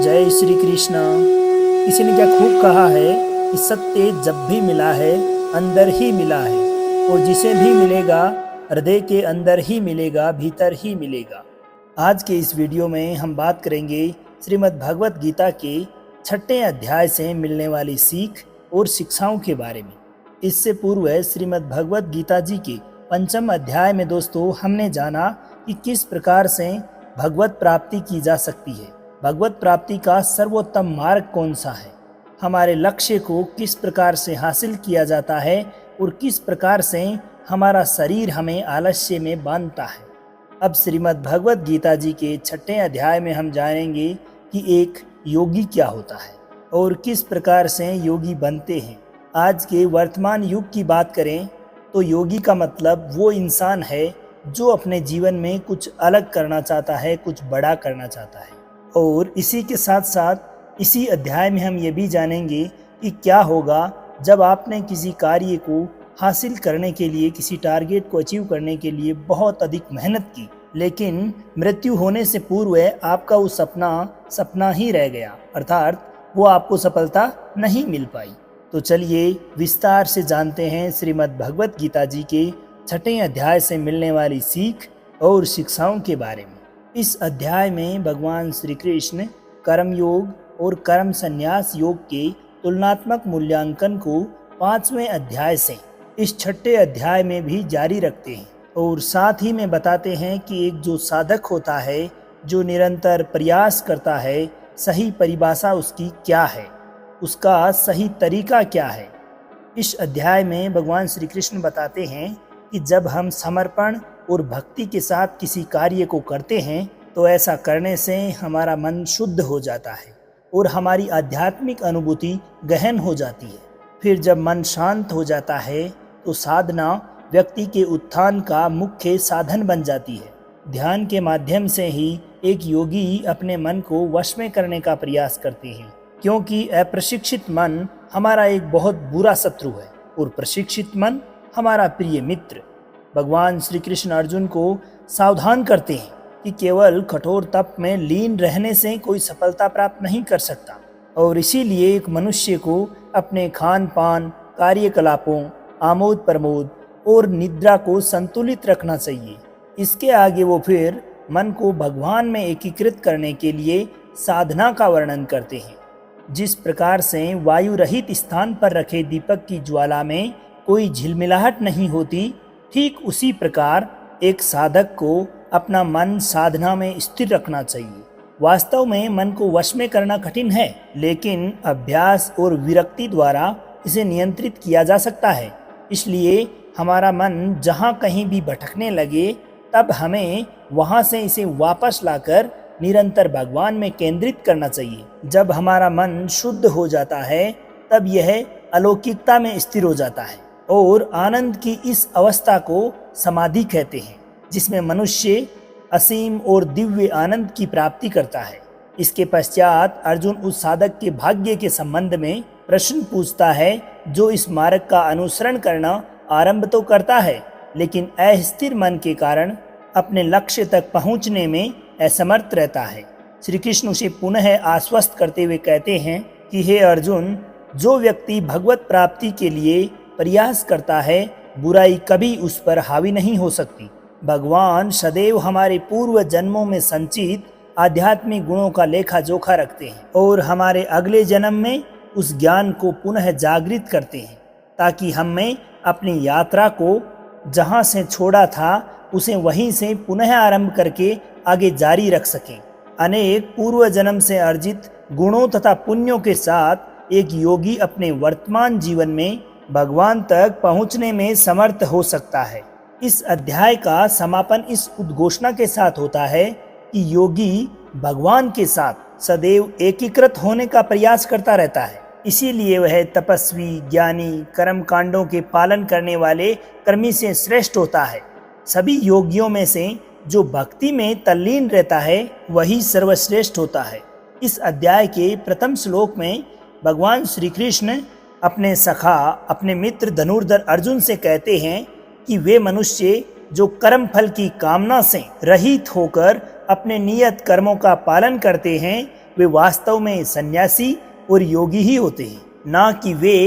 जय श्री कृष्ण। किसी ने क्या खूब कहा है कि सत्य जब भी मिला है अंदर ही मिला है, और जिसे भी मिलेगा हृदय के अंदर ही मिलेगा, भीतर ही मिलेगा। आज के इस वीडियो में हम बात करेंगे श्रीमद् भगवत गीता के 6ठे अध्याय से मिलने वाली सीख और शिक्षाओं के बारे में। इससे पूर्व श्रीमद् भगवत गीता जी के 5म अध्याय में दोस्तों हमने जाना कि किस प्रकार से भगवत प्राप्ति की जा सकती है, भगवत प्राप्ति का सर्वोत्तम मार्ग कौन सा है, हमारे लक्ष्य को किस प्रकार से हासिल किया जाता है और किस प्रकार से हमारा शरीर हमें आलस्य में बांधता है। अब श्रीमद् भगवत गीता जी के 6ठे अध्याय में हम जानेंगे कि एक योगी क्या होता है और किस प्रकार से योगी बनते हैं। आज के वर्तमान युग की बात करें तो योगी का मतलब वो इंसान है जो अपने जीवन में कुछ अलग करना चाहता है, कुछ बड़ा करना चाहता है। और इसी के साथ साथ इसी अध्याय में हम ये भी जानेंगे कि क्या होगा जब आपने किसी कार्य को हासिल करने के लिए, किसी टारगेट को अचीव करने के लिए बहुत अधिक मेहनत की, लेकिन मृत्यु होने से पूर्व आपका वो सपना ही रह गया, अर्थात वो आपको सफलता नहीं मिल पाई। तो चलिए विस्तार से जानते हैं श्रीमद् भगवत गीता जी के 6ठे अध्याय से मिलने वाली सीख और शिक्षाओं के बारे में। इस अध्याय में भगवान श्री कृष्ण कर्म योग और कर्म संन्यास योग के तुलनात्मक मूल्यांकन को 5वें अध्याय से इस 6ठे अध्याय में भी जारी रखते हैं, और साथ ही में बताते हैं कि एक जो साधक होता है, जो निरंतर प्रयास करता है, सही परिभाषा उसकी क्या है, उसका सही तरीका क्या है। इस अध्याय में भगवान श्री कृष्ण बताते हैं कि जब हम समर्पण और भक्ति के साथ किसी कार्य को करते हैं तो ऐसा करने से हमारा मन शुद्ध हो जाता है और हमारी आध्यात्मिक अनुभूति गहन हो जाती है। फिर जब मन शांत हो जाता है तो साधना व्यक्ति के उत्थान का मुख्य साधन बन जाती है। ध्यान के माध्यम से ही एक योगी अपने मन को वश में करने का प्रयास करते हैं, क्योंकि अप्रशिक्षित मन हमारा एक बहुत बुरा शत्रु है और प्रशिक्षित मन हमारा प्रिय मित्र। भगवान श्री कृष्ण अर्जुन को सावधान करते हैं कि केवल कठोर तप में लीन रहने से कोई सफलता प्राप्त नहीं कर सकता, और इसीलिए एक मनुष्य को अपने खान पान, कार्यकलापों, आमोद प्रमोद और निद्रा को संतुलित रखना चाहिए। इसके आगे वो फिर मन को भगवान में एकीकृत करने के लिए साधना का वर्णन करते हैं। जिस प्रकार से वायु रहित स्थान पर रखे दीपक की ज्वाला में कोई झिलमिलाहट नहीं होती, ठीक उसी प्रकार एक साधक को अपना मन साधना में स्थिर रखना चाहिए। वास्तव में मन को वश में करना कठिन है, लेकिन अभ्यास और विरक्ति द्वारा इसे नियंत्रित किया जा सकता है। इसलिए हमारा मन जहाँ कहीं भी भटकने लगे तब हमें वहाँ से इसे वापस लाकर निरंतर भगवान में केंद्रित करना चाहिए। जब हमारा मन शुद्ध हो जाता है तब यह अलौकिकता में स्थिर हो जाता है, और आनंद की इस अवस्था को समाधि कहते हैं, जिसमें मनुष्य असीम और दिव्य आनंद की प्राप्ति करता है। इसके पश्चात अर्जुन उस साधक के भाग्य के संबंध में प्रश्न पूछता है जो इस मार्ग का अनुसरण करना आरंभ तो करता है, लेकिन अस्थिर मन के कारण अपने लक्ष्य तक पहुंचने में असमर्थ रहता है। श्री कृष्ण उसे पुनः आश्वस्त करते हुए कहते हैं कि हे अर्जुन, जो व्यक्ति भगवत प्राप्ति के लिए प्रयास करता है, बुराई कभी उस पर हावी नहीं हो सकती। भगवान सदैव हमारे पूर्व जन्मों में संचित आध्यात्मिक गुणों का लेखा जोखा रखते हैं और हमारे अगले जन्म में उस ज्ञान को पुनः जागृत करते हैं, ताकि हमें अपनी यात्रा को जहाँ से छोड़ा था उसे वहीं से पुनः आरंभ करके आगे जारी रख सकें। अनेक पूर्व जन्म से अर्जित गुणों तथा पुण्यों के साथ एक योगी अपने वर्तमान जीवन में भगवान तक पहुंचने में समर्थ हो सकता है। इस अध्याय का समापन इस उद्घोषणा के साथ होता है कि योगी भगवान के साथ सदैव एकीकृत होने का प्रयास करता रहता है। इसीलिए वह तपस्वी, ज्ञानी, कर्म कांडों के पालन करने वाले कर्मी से श्रेष्ठ होता है। सभी योगियों में से जो भक्ति में तल्लीन रहता है वही सर्वश्रेष्ठ होता है। इस अध्याय के प्रथम श्लोक में भगवान श्री कृष्ण अपने सखा, अपने मित्र धनुर्धर अर्जुन से कहते हैं कि वे मनुष्य जो कर्म फल की कामना से रहित होकर अपने नियत कर्मों का पालन करते हैं, वे वास्तव में सन्यासी और योगी ही होते हैं, ना कि वे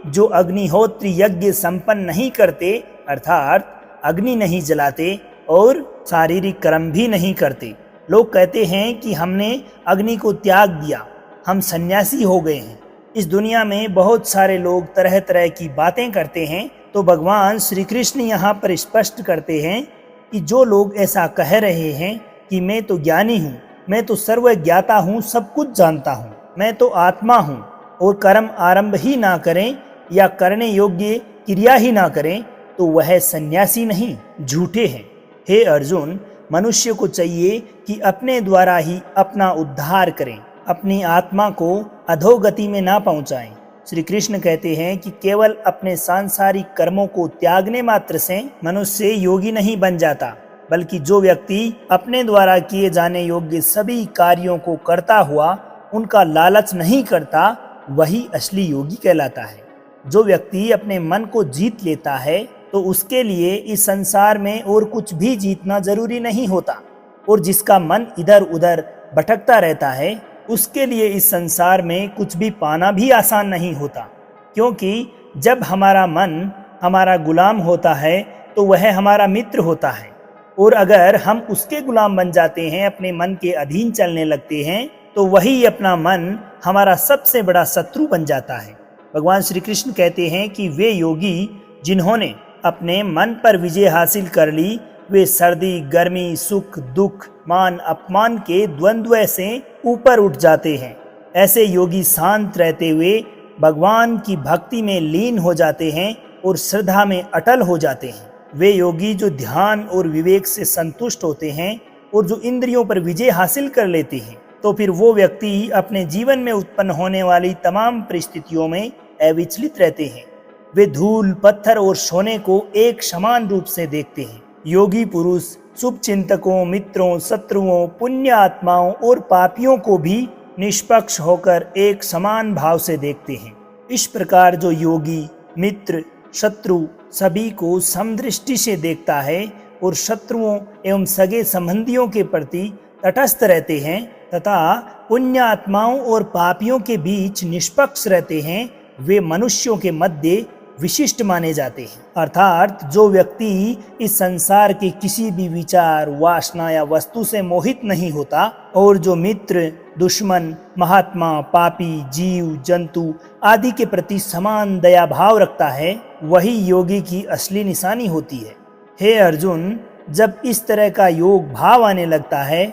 जो अग्निहोत्री यज्ञ संपन्न नहीं करते, अर्थात अग्नि नहीं जलाते और शारीरिक कर्म भी नहीं करते। लोग कहते हैं कि हमने अग्नि को त्याग दिया, हम सन्यासी हो गए हैं। इस दुनिया में बहुत सारे लोग तरह तरह की बातें करते हैं, तो भगवान श्री कृष्ण यहाँ पर स्पष्ट करते हैं कि जो लोग ऐसा कह रहे हैं कि मैं तो ज्ञानी हूँ, मैं तो सर्वज्ञाता हूँ, सब कुछ जानता हूँ, मैं तो आत्मा हूँ, और कर्म आरंभ ही ना करें या करने योग्य क्रिया ही ना करें, तो वह सन्यासी नहीं, झूठे हैं। हे अर्जुन, मनुष्य को चाहिए कि अपने द्वारा ही अपना उद्धार करें, अपनी आत्मा को अधोगति में ना पहुंचाएं। श्री कृष्ण कहते हैं कि केवल अपने सांसारिक कर्मों को त्यागने मात्र से मनुष्य योगी नहीं बन जाता, बल्कि जो व्यक्ति अपने द्वारा किए जाने योग्य सभी कार्यों को करता हुआ उनका लालच नहीं करता, वही असली योगी कहलाता है। जो व्यक्ति अपने मन को जीत लेता है तो उसके लिए इस संसार में और कुछ भी जीतना जरूरी नहीं होता, और जिसका मन इधर उधर भटकता रहता है उसके लिए इस संसार में कुछ भी पाना भी आसान नहीं होता, क्योंकि जब हमारा मन हमारा गुलाम होता है तो वह हमारा मित्र होता है, और अगर हम उसके गुलाम बन जाते हैं, अपने मन के अधीन चलने लगते हैं, तो वही अपना मन हमारा सबसे बड़ा शत्रु बन जाता है। भगवान श्री कृष्ण कहते हैं कि वे योगी जिन्होंने अपने मन पर विजय हासिल कर ली, वे सर्दी गर्मी सुख दुख मान अपमान के द्वंद्व से ऊपर उठ जाते हैं। ऐसे योगी शांत रहते हुए भगवान की भक्ति में लीन हो जाते हैं और श्रद्धा में अटल हो जाते हैं। वे योगी जो ध्यान और विवेक से संतुष्ट होते हैं और जो इंद्रियों पर विजय हासिल कर लेते हैं, तो फिर वो व्यक्ति अपने जीवन में उत्पन्न होने वाली तमाम परिस्थितियों में अविचलित रहते हैं। वे धूल पत्थर और सोने को एक समान रूप से देखते हैं। योगी पुरुष शुभ चिंतकों, मित्रों, शत्रुओं, पुण्य आत्माओं और पापियों को भी निष्पक्ष होकर एक समान भाव से देखते हैं। इस प्रकार जो योगी मित्र शत्रु सभी को समदृष्टि से देखता है और शत्रुओं एवं सगे संबंधियों के प्रति तटस्थ रहते हैं तथा पुण्य आत्माओं और पापियों के बीच निष्पक्ष रहते हैं, वे मनुष्यों के मध्य विशिष्ट माने जाते हैं। अर्थात जो व्यक्ति इस संसार के किसी भी विचार, वासना या वस्तु से मोहित नहीं होता, और जो मित्र, दुश्मन, महात्मा, पापी, जीव जंतु आदि के प्रति समान दया भाव रखता है, वही योगी की असली निशानी होती है। हे अर्जुन, जब इस तरह का योग भाव आने लगता है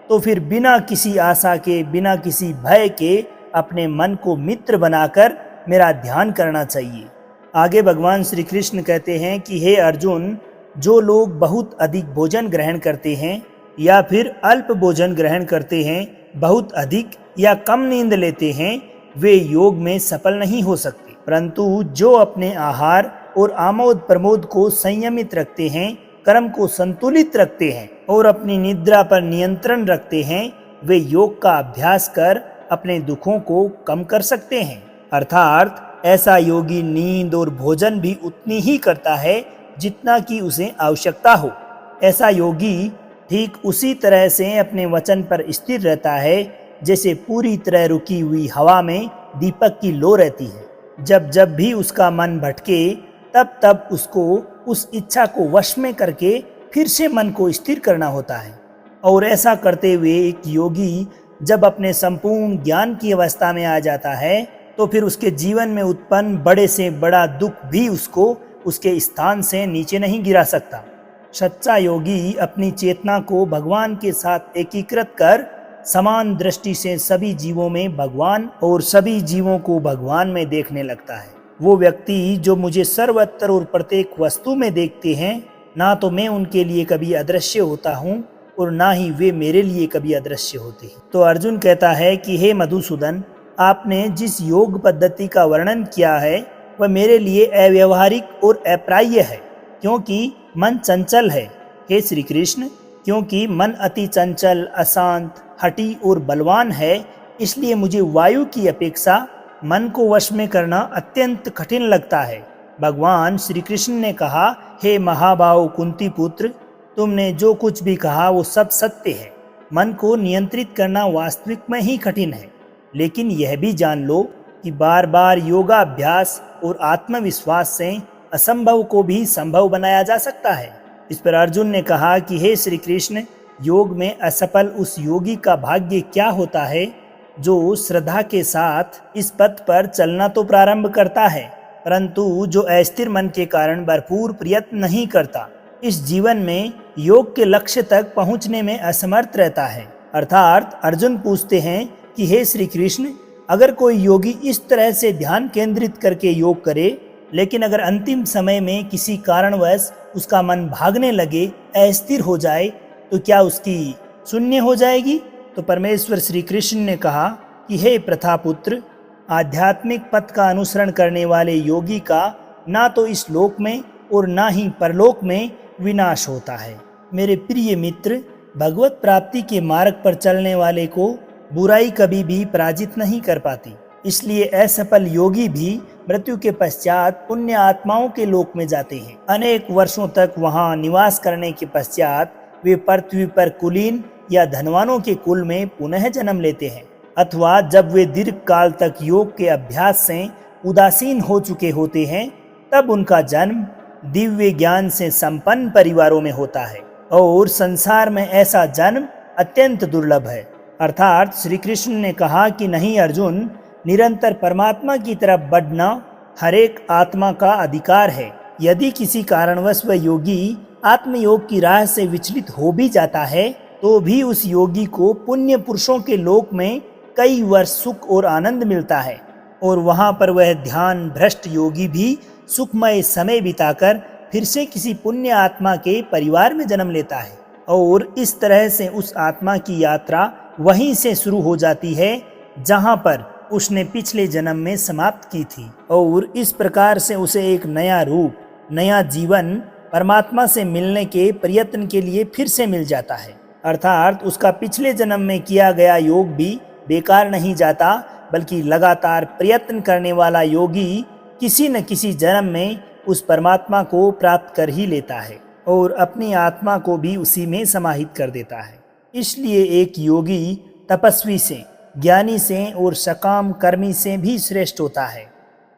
तो फिर बिना किसी आशा के, बिना किसी भय के अपने मन को मित्र बनाकर मेरा ध्यान करना चाहिए। आगे भगवान श्री कृष्ण कहते हैं कि हे अर्जुन, जो लोग बहुत अधिक भोजन ग्रहण करते हैं या फिर अल्प भोजन ग्रहण करते हैं, बहुत अधिक या कम नींद लेते हैं, वे योग में सफल नहीं हो सकते। परंतु जो अपने आहार और आमोद प्रमोद को संयमित रखते हैं, कर्म को संतुलित रखते हैं और अपनी निद्रा पर नियंत्रण रखते हैं, वे योग का अभ्यास कर अपने दुखों को कम कर सकते हैं। अर्थात ऐसा योगी नींद और भोजन भी उतनी ही करता है जितना कि उसे आवश्यकता हो। ऐसा योगी ठीक उसी तरह से अपने वचन पर स्थिर रहता है जैसे पूरी तरह रुकी हुई हवा में दीपक की लो रहती है। जब जब भी उसका मन भटके तब तब उसको उस इच्छा को वश में करके फिर से मन को स्थिर करना होता है। और ऐसा करते हुए एक योगी जब अपने संपूर्ण ज्ञान की अवस्था में आ जाता है तो फिर उसके जीवन में उत्पन्न बड़े से बड़ा दुख भी उसको उसके स्थान से नीचे नहीं गिरा सकता। सच्चा योगी अपनी चेतना को भगवान के साथ एकीकृत कर समान दृष्टि से सभी जीवों में भगवान और सभी जीवों को भगवान में देखने लगता है। वो व्यक्ति जो मुझे सर्वत्र और प्रत्येक वस्तु में देखते हैं, ना तो मैं उनके लिए कभी अदृश्य होता हूँ और ना ही वे मेरे लिए कभी अदृश्य होते हैं। तो अर्जुन कहता है कि हे मधुसूदन, आपने जिस योग पद्धति का वर्णन किया है वह मेरे लिए अव्यवहारिक और अप्राप्य है, क्योंकि मन चंचल है। हे श्री कृष्ण, क्योंकि मन अति चंचल, अशांत, हठी और बलवान है, इसलिए मुझे वायु की अपेक्षा मन को वश में करना अत्यंत कठिन लगता है। भगवान श्री कृष्ण ने कहा, हे महाबाहु कुंती पुत्र, तुमने जो कुछ भी कहा वो सब सत्य है। मन को नियंत्रित करना वास्तविक में ही कठिन है, लेकिन यह भी जान लो कि बार बार योगाभ्यास और आत्मविश्वास से असंभव को भी संभव बनाया जा सकता है। इस पर अर्जुन ने कहा कि हे श्री कृष्ण, योग में असफल उस योगी का भाग्य क्या होता है जो श्रद्धा के साथ इस पथ पर चलना तो प्रारंभ करता है, परंतु जो अस्थिर मन के कारण भरपूर प्रयत्न नहीं करता, इस जीवन में योग के लक्ष्य तक पहुंचने में असमर्थ रहता है। अर्थात अर्जुन पूछते हैं कि हे श्री कृष्ण, अगर कोई योगी इस तरह से ध्यान केंद्रित करके योग करे, लेकिन अगर अंतिम समय में किसी कारणवश उसका मन भागने लगे, अस्थिर हो जाए, तो क्या उसकी शून्य हो जाएगी? तो परमेश्वर श्री कृष्ण ने कहा कि हे प्रथापुत्र, आध्यात्मिक पथ का अनुसरण करने वाले योगी का ना तो इस लोक में और ना ही परलोक में विनाश होता है। मेरे प्रिय मित्र, भगवत प्राप्ति के मार्ग पर चलने वाले को बुराई कभी भी पराजित नहीं कर पाती। इसलिए असफल योगी भी मृत्यु के पश्चात पुण्य आत्माओं के लोक में जाते हैं। अनेक वर्षों तक वहां निवास करने के पश्चात वे पृथ्वी पर कुलीन या धनवानों के कुल में पुनः जन्म लेते हैं, अथवा जब वे दीर्घ काल तक योग के अभ्यास से उदासीन हो चुके होते हैं, तब उनका जन्म दिव्य ज्ञान से संपन्न परिवारों में होता है। और संसार में ऐसा जन्म अत्यंत दुर्लभ है। अर्थात श्री कृष्ण ने कहा कि नहीं अर्जुन, निरंतर परमात्मा की तरफ बढ़ना हर एक आत्मा का अधिकार है। यदि किसी कारणवश वह योगी आत्मयोग की राह से विचलित हो भी जाता है, तो भी उस योगी को पुण्य पुरुषों के लोक में कई वर्ष सुख और आनंद मिलता है, और वहां पर वह ध्यान भ्रष्ट योगी भी सुखमय समय बिताकर फिर से किसी पुण्य आत्मा के परिवार में जन्म लेता है। और इस तरह से उस आत्मा की यात्रा वहीं से शुरू हो जाती है जहां पर उसने पिछले जन्म में समाप्त की थी, और इस प्रकार से उसे एक नया रूप, नया जीवन परमात्मा से मिलने के प्रयत्न के लिए फिर से मिल जाता है। अर्थात उसका पिछले जन्म में किया गया योग भी बेकार नहीं जाता, बल्कि लगातार प्रयत्न करने वाला योगी किसी न किसी जन्म में उस परमात्मा को प्राप्त कर ही लेता है और अपनी आत्मा को भी उसी में समाहित कर देता है। इसलिए एक योगी तपस्वी से, ज्ञानी से और सकाम कर्मी से भी श्रेष्ठ होता है।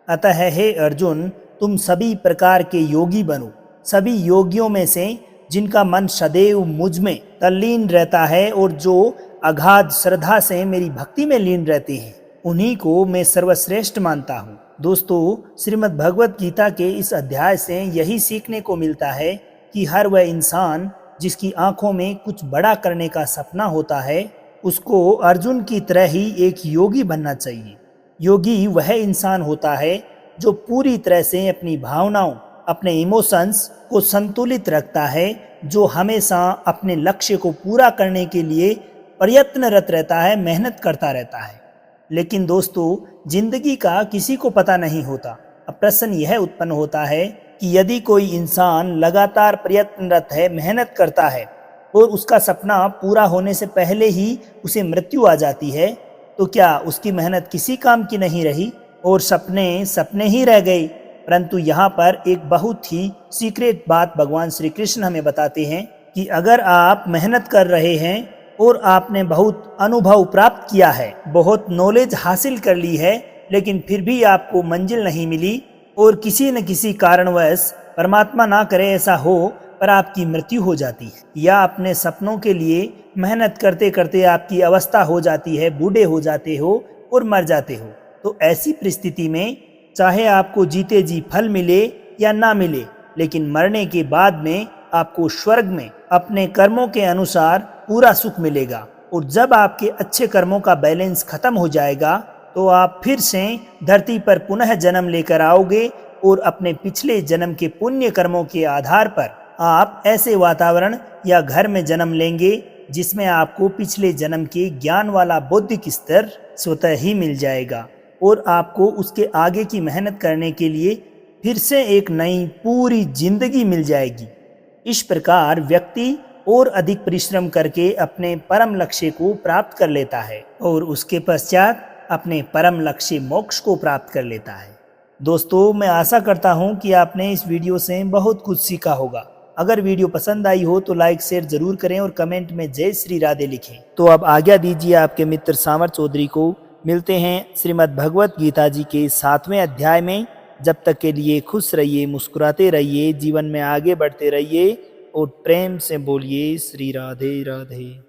अतः हे अर्जुन, तुम सभी प्रकार के योगी बनो। सभी योगियों में से जिनका मन सदैव मुझ में तल्लीन रहता है और जो अगाध श्रद्धा से मेरी भक्ति में लीन रहते हैं, उन्हीं को मैं सर्वश्रेष्ठ मानता हूँ। दोस्तों, श्रीमद् भगवत गीता के इस अध्याय से यही सीखने को मिलता है कि हर वह इंसान जिसकी आंखों में कुछ बड़ा करने का सपना होता है, उसको अर्जुन की तरह ही एक योगी बनना चाहिए। योगी वह इंसान होता है जो पूरी तरह से अपनी भावनाओं, अपने इमोशंस को संतुलित रखता है, जो हमेशा अपने लक्ष्य को पूरा करने के लिए प्रयत्नरत रहता है, मेहनत करता रहता है। लेकिन दोस्तों, जिंदगी का किसी को पता नहीं होता। अब प्रश्न यह उत्पन्न होता है कि यदि कोई इंसान लगातार प्रयत्नरत है, मेहनत करता है और उसका सपना पूरा होने से पहले ही उसे मृत्यु आ जाती है, तो क्या उसकी मेहनत किसी काम की नहीं रही और सपने सपने ही रह गए? परंतु यहाँ पर एक बहुत ही सीक्रेट बात भगवान श्री कृष्ण हमें बताते हैं कि अगर आप मेहनत कर रहे हैं और आपने बहुत अनुभव प्राप्त किया है, बहुत नॉलेज हासिल कर ली है, लेकिन फिर भी आपको मंजिल नहीं मिली और किसी न किसी कारणवश, परमात्मा ना करे ऐसा हो, पर आपकी मृत्यु हो जाती है, या अपने सपनों के लिए मेहनत करते करते आपकी अवस्था हो जाती है, बूढ़े हो जाते हो और मर जाते हो, तो ऐसी परिस्थिति में चाहे आपको जीते जी फल मिले या ना मिले, लेकिन मरने के बाद में आपको स्वर्ग में अपने कर्मों के अनुसार पूरा सुख मिलेगा। और जब आपके अच्छे कर्मों का बैलेंस खत्म हो जाएगा, तो आप फिर से धरती पर पुनः जन्म लेकर आओगे और अपने पिछले जन्म के पुण्य कर्मों के आधार पर आप ऐसे वातावरण या घर में जन्म लेंगे जिसमें आपको पिछले जन्म के ज्ञान वाला बौद्धिक स्तर स्वतः ही मिल जाएगा और आपको उसके आगे की मेहनत करने के लिए फिर से एक नई पूरी जिंदगी मिल जाएगी। इस प्रकार व्यक्ति और अधिक परिश्रम करके अपने परम लक्ष्य को प्राप्त कर लेता है और उसके पश्चात अपने परम लक्ष्य मोक्ष को प्राप्त कर लेता है। दोस्तों, मैं आशा करता हूँ कि आपने इस वीडियो से बहुत कुछ सीखा होगा। अगर वीडियो पसंद आई हो तो लाइक शेयर जरूर करें और कमेंट में जय श्री राधे लिखें। तो अब आज्ञा दीजिए आपके मित्र सामर चौधरी को। मिलते हैं श्रीमद् भगवत गीता जी के 7वें अध्याय में। जब तक के लिए खुश रहिए, मुस्कुराते रहिए, जीवन में आगे बढ़ते रहिए और प्रेम से बोलिए श्री राधे राधे।